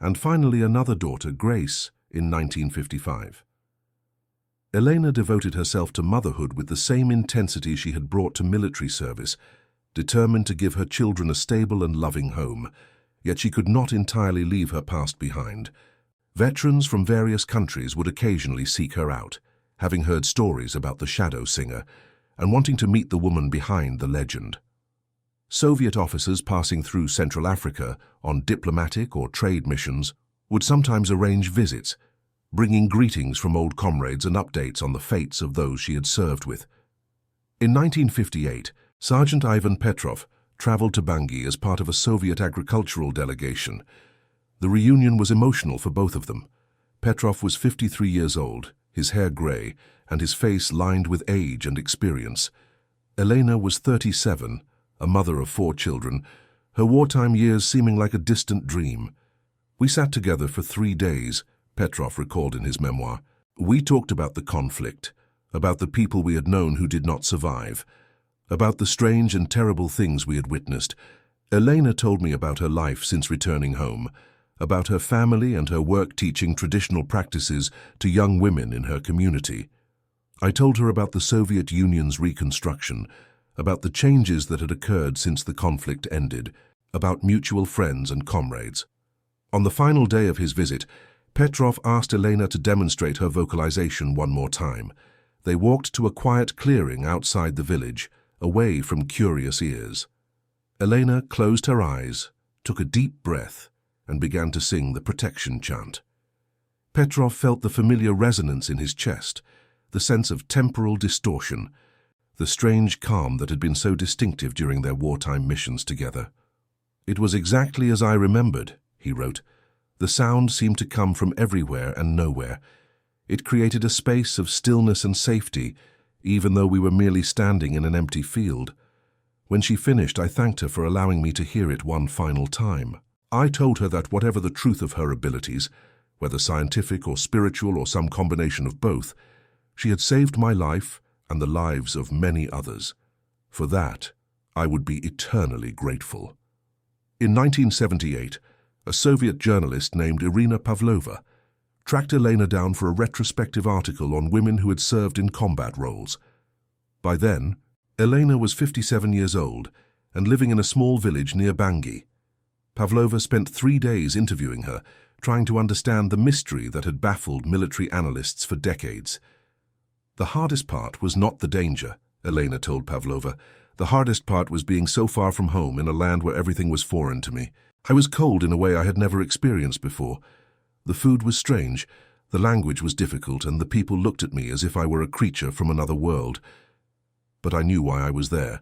[SPEAKER 1] and finally another daughter, Grace, in 1955. Elena devoted herself to motherhood with the same intensity she had brought to military service, determined to give her children a stable and loving home, yet she could not entirely leave her past behind. Veterans from various countries would occasionally seek her out, having heard stories about the shadow singer, and wanting to meet the woman behind the legend. Soviet officers passing through Central Africa on diplomatic or trade missions would sometimes arrange visits, bringing greetings from old comrades and updates on the fates of those she had served with. In 1958, Sergeant Ivan Petrov traveled to Bangui as part of a Soviet agricultural delegation. The reunion was emotional for both of them. Petrov was 53 years old, his hair gray, and his face lined with age and experience. Elena was 37, a mother of 4 children, her wartime years seeming like a distant dream. "We sat together for 3 days," Petrov recalled in his memoir. "We talked about the conflict, about the people we had known who did not survive, about the strange and terrible things we had witnessed. Elena told me about her life since returning home, about her family and her work teaching traditional practices to young women in her community. I told her about the Soviet Union's reconstruction, about the changes that had occurred since the conflict ended, about mutual friends and comrades." On the final day of his visit, Petrov asked Elena to demonstrate her vocalization one more time. They walked to a quiet clearing outside the village, away from curious ears. Elena closed her eyes, took a deep breath, and began to sing the protection chant. Petrov felt the familiar resonance in his chest, the sense of temporal distortion, the strange calm that had been so distinctive during their wartime missions together. "It was exactly as I remembered," he wrote. "The sound seemed to come from everywhere and nowhere. It created a space of stillness and safety, even though we were merely standing in an empty field. When she finished, I thanked her for allowing me to hear it one final time. I told her that whatever the truth of her abilities, whether scientific or spiritual or some combination of both, she had saved my life and the lives of many others. For that, I would be eternally grateful." In 1978, a Soviet journalist named Irina Pavlova tracked Elena down for a retrospective article on women who had served in combat roles. By then, Elena was 57 years old and living in a small village near Bangui. Pavlova spent 3 days interviewing her, trying to understand the mystery that had baffled military analysts for decades. "The hardest part was not the danger," Elena told Pavlova. "The hardest part was being so far from home in a land where everything was foreign to me. I was cold in a way I had never experienced before. The food was strange, the language was difficult, and the people looked at me as if I were a creature from another world. But I knew why I was there.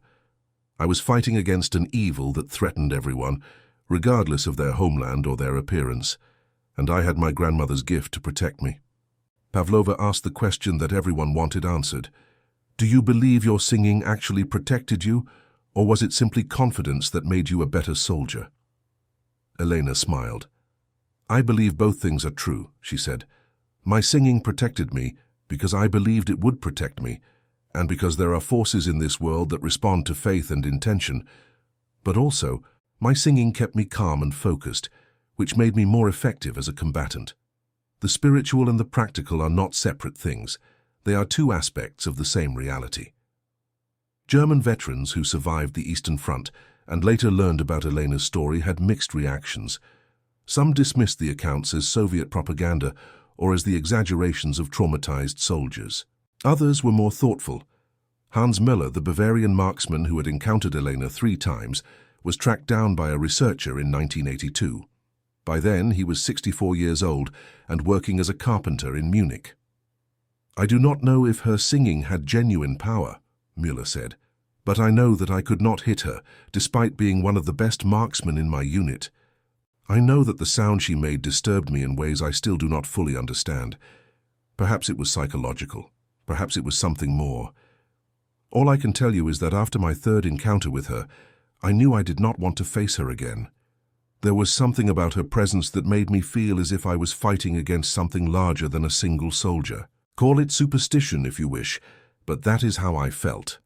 [SPEAKER 1] I was fighting against an evil that threatened everyone, regardless of their homeland or their appearance, and I had my grandmother's gift to protect me." Pavlova asked the question that everyone wanted answered. "Do you believe your singing actually protected you, or was it simply confidence that made you a better soldier?" Elena smiled. "I believe both things are true," she said. "My singing protected me because I believed it would protect me, and because there are forces in this world that respond to faith and intention. But also, my singing kept me calm and focused, which made me more effective as a combatant. The spiritual and the practical are not separate things. They are two aspects of the same reality." German veterans who survived the Eastern Front and later learned about Elena's story had mixed reactions. Some dismissed the accounts as Soviet propaganda or as the exaggerations of traumatized soldiers. Others were more thoughtful. Hans Müller, the Bavarian marksman who had encountered Elena 3 times, was tracked down by a researcher in 1982. By then, he was 64 years old and working as a carpenter in Munich. "I do not know if her singing had genuine power," Müller said, "but I know that I could not hit her, despite being one of the best marksmen in my unit. I know that the sound she made disturbed me in ways I still do not fully understand. Perhaps it was psychological. Perhaps it was something more. All I can tell you is that after my 3rd encounter with her, I knew I did not want to face her again. There was something about her presence that made me feel as if I was fighting against something larger than a single soldier. Call it superstition if you wish, but that is how I felt."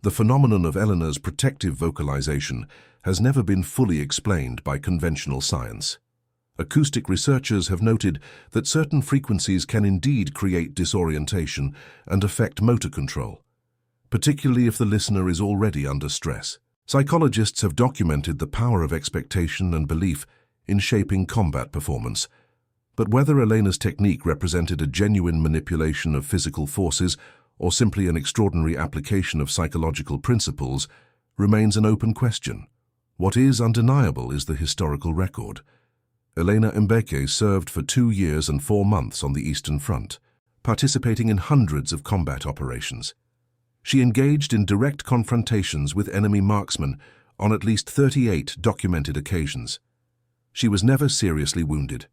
[SPEAKER 1] The phenomenon of Elena's protective vocalization has never been fully explained by conventional science. Acoustic researchers have noted that certain frequencies can indeed create disorientation and affect motor control, particularly if the listener is already under stress. Psychologists have documented the power of expectation and belief in shaping combat performance, but whether Elena's technique represented a genuine manipulation of physical forces or simply an extraordinary application of psychological principles remains an open question. What is undeniable is the historical record. Elena Mbeke served for 2 years and 4 months on the Eastern Front, participating in hundreds of combat operations. She engaged in direct confrontations with enemy marksmen on at least 38 documented occasions. She was never seriously wounded.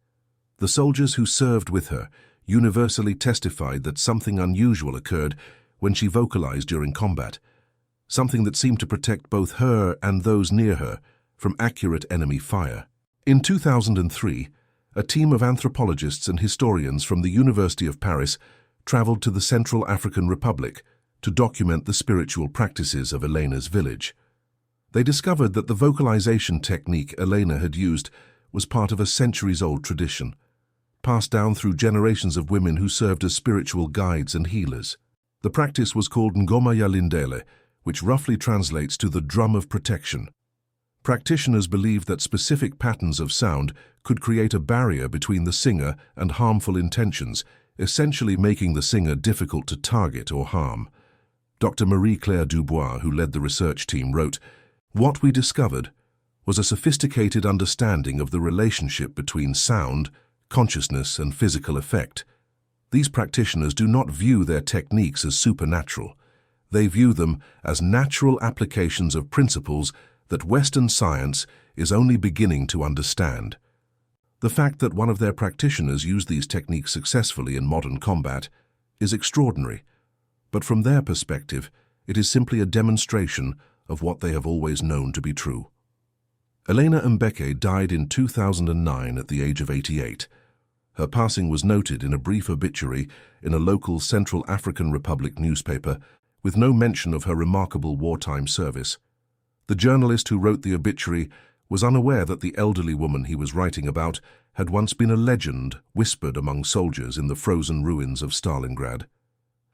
[SPEAKER 1] The soldiers who served with her universally testified that something unusual occurred when she vocalized during combat, something that seemed to protect both her and those near her from accurate enemy fire. In 2003, a team of anthropologists and historians from the University of Paris traveled to the Central African Republic to document the spiritual practices of Elena's village. They discovered that the vocalization technique Elena had used was part of a centuries-old tradition, passed down through generations of women who served as spiritual guides and healers. The practice was called Ngoma ya Lindele, which roughly translates to the drum of protection. Practitioners believed that specific patterns of sound could create a barrier between the singer and harmful intentions, essentially making the singer difficult to target or harm. Dr. Marie-Claire Dubois, who led the research team, wrote, "What we discovered was a sophisticated understanding of the relationship between sound, consciousness, and physical effect. These practitioners do not view their techniques as supernatural. They view them as natural applications of principles that Western science is only beginning to understand." The fact that one of their practitioners used these techniques successfully in modern combat is extraordinary, but from their perspective, it is simply a demonstration of what they have always known to be true. Elena Mbeke died in 2009 at the age of 88. Her passing was noted in a brief obituary in a local Central African Republic newspaper, with no mention of her remarkable wartime service. The journalist who wrote the obituary was unaware that the elderly woman he was writing about had once been a legend whispered among soldiers in the frozen ruins of Stalingrad.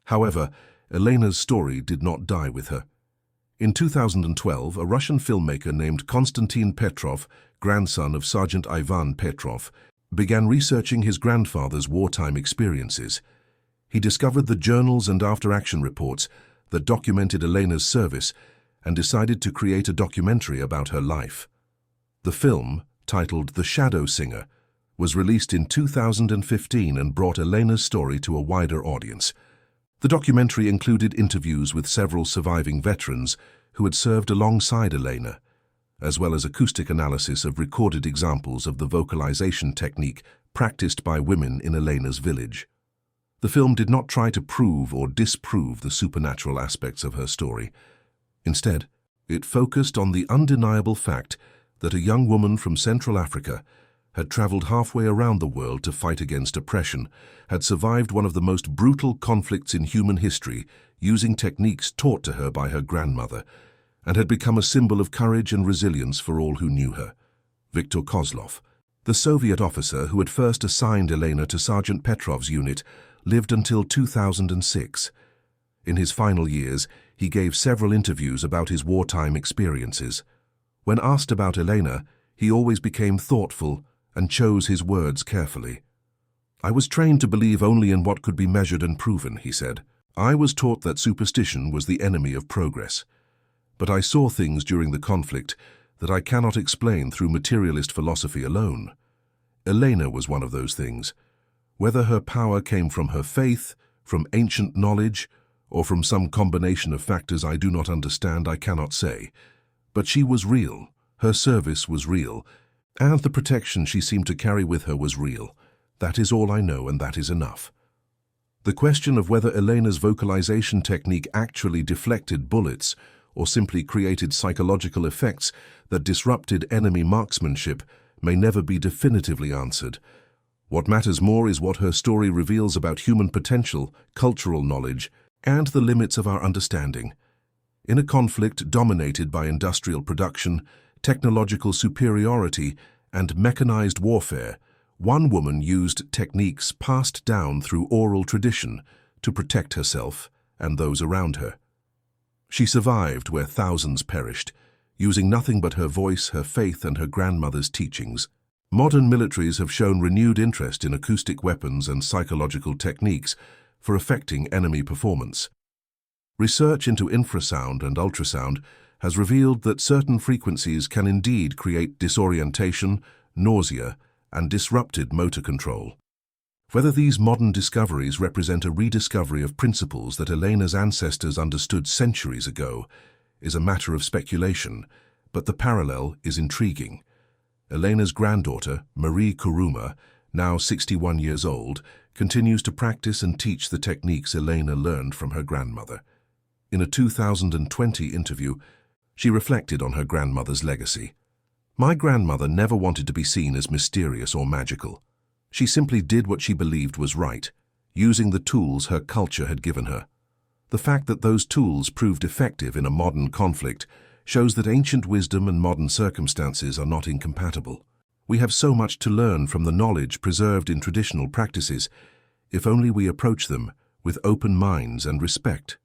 [SPEAKER 1] However, Elena's story did not die with her. In 2012, a Russian filmmaker named Konstantin Petrov, grandson of Sergeant Ivan Petrov, began researching his grandfather's wartime experiences. He discovered the journals and after-action reports that documented Elena's service and decided to create a documentary about her life. The film, titled The Shadow Singer, was released in 2015 and brought Elena's story to a wider audience. The documentary included interviews with several surviving veterans who had served alongside Elena, as well as acoustic analysis of recorded examples of the vocalization technique practiced by women in Elena's village. The film did not try to prove or disprove the supernatural aspects of her story. Instead, it focused on the undeniable fact that a young woman from Central Africa had traveled halfway around the world to fight against oppression, had survived one of the most brutal conflicts in human history using techniques taught to her by her grandmother, and had become a symbol of courage and resilience for all who knew her. Viktor Kozlov, the Soviet officer who had first assigned Elena to Sergeant Petrov's unit, lived until 2006. In his final years, he gave several interviews about his wartime experiences. When asked about Elena, he always became thoughtful and chose his words carefully. "I was trained to believe only in what could be measured and proven," he said. "I was taught that superstition was the enemy of progress. But I saw things during the conflict that I cannot explain through materialist philosophy alone. Elena was one of those things. Whether her power came from her faith, from ancient knowledge, or from some combination of factors I do not understand, I cannot say. But she was real, her service was real, and the protection she seemed to carry with her was real. That is all I know, and that is enough." The question of whether Elena's vocalization technique actually deflected bullets or simply created psychological effects that disrupted enemy marksmanship may never be definitively answered. What matters more is what her story reveals about human potential, cultural knowledge, and the limits of our understanding. In a conflict dominated by industrial production, technological superiority, and mechanized warfare, one woman used techniques passed down through oral tradition to protect herself and those around her. She survived where thousands perished, using nothing but her voice, her faith, and her grandmother's teachings. Modern militaries have shown renewed interest in acoustic weapons and psychological techniques for affecting enemy performance. Research into infrasound and ultrasound has revealed that certain frequencies can indeed create disorientation, nausea, and disrupted motor control. Whether these modern discoveries represent a rediscovery of principles that Elena's ancestors understood centuries ago is a matter of speculation, but the parallel is intriguing. Elena's granddaughter, Marie Kuruma, now 61 years old, continues to practice and teach the techniques Elena learned from her grandmother. In a 2020 interview, she reflected on her grandmother's legacy. "My grandmother never wanted to be seen as mysterious or magical. She simply did what she believed was right, using the tools her culture had given her. The fact that those tools proved effective in a modern conflict shows that ancient wisdom and modern circumstances are not incompatible. We have so much to learn from the knowledge preserved in traditional practices, if only we approach them with open minds and respect."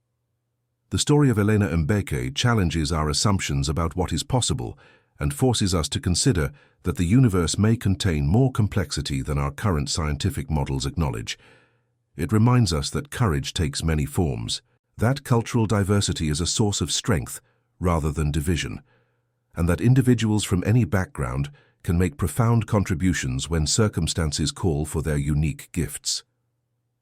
[SPEAKER 1] The story of Elena Mbeke challenges our assumptions about what is possible and forces us to consider that the universe may contain more complexity than our current scientific models acknowledge. It reminds us that courage takes many forms, that cultural diversity is a source of strength rather than division, and that individuals from any background can make profound contributions when circumstances call for their unique gifts.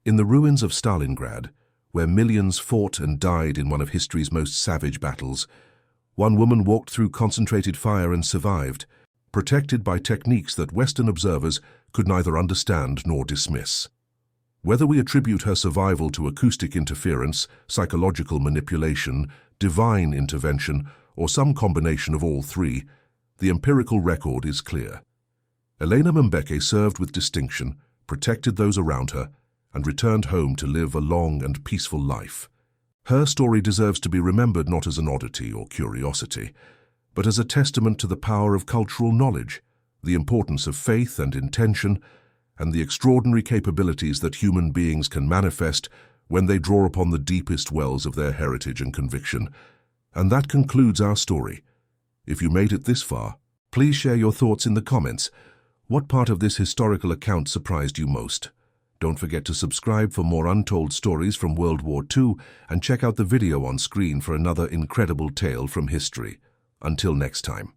[SPEAKER 1] In the ruins of Stalingrad, where millions fought and died in one of history's most savage battles, one woman walked through concentrated fire and survived, protected by techniques that Western observers could neither understand nor dismiss. Whether we attribute her survival to acoustic interference, psychological manipulation, divine intervention, or some combination of all three, the empirical record is clear. Elena Mbeke served with distinction, protected those around her, and returned home to live a long and peaceful life. Her story deserves to be remembered not as an oddity or curiosity, but as a testament to the power of cultural knowledge, the importance of faith and intention, and the extraordinary capabilities that human beings can manifest when they draw upon the deepest wells of their heritage and conviction. And that concludes our story. If you made it this far, please share your thoughts in the comments. What part of this historical account surprised you most? Don't forget to subscribe for more untold stories from World War II and check out the video on screen for another incredible tale from history. Until next time.